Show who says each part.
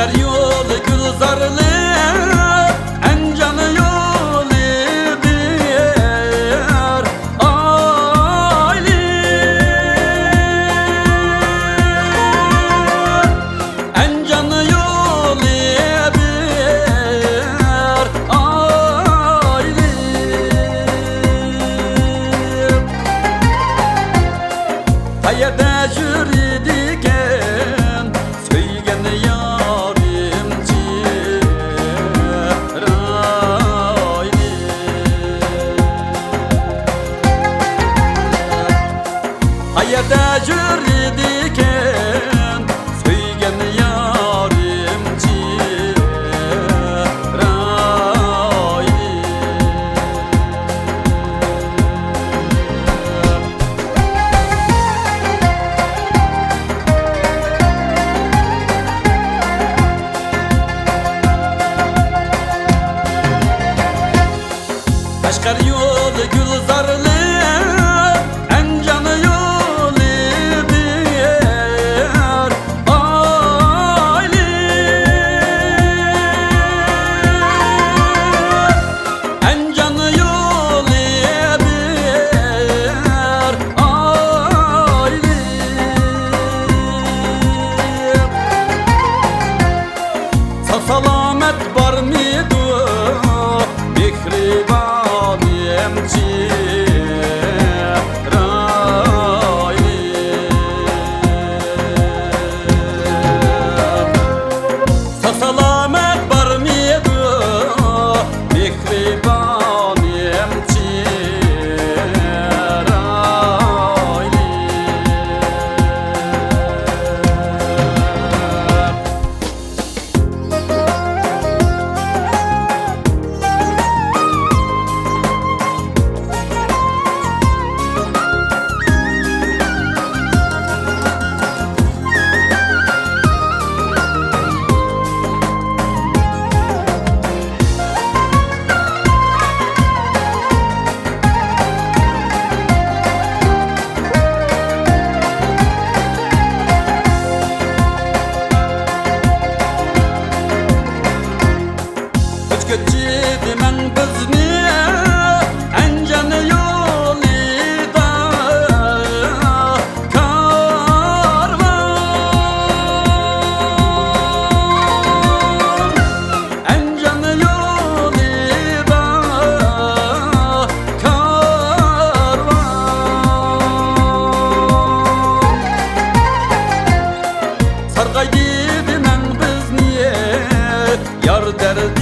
Speaker 1: Kaşgar yolu Gülzarlı, en canı yolu bir aile. En canı yolu bir aile. Hayata jüridiken söygen yarimci rayli. Hayata jüridiken söygen yarimci rayli. Kaşgar yolu Gülzarlı, en canı yolu bir aile. En canı yolu bir aile. Sağ salamet var mıydı Mihriban emci rayli. Sağ salamet var mıydı Mihriban emci rayli. Geçirdim bizni en canı yolida karvan. En canı yolida karvan. Sargaydım bizni yar derdi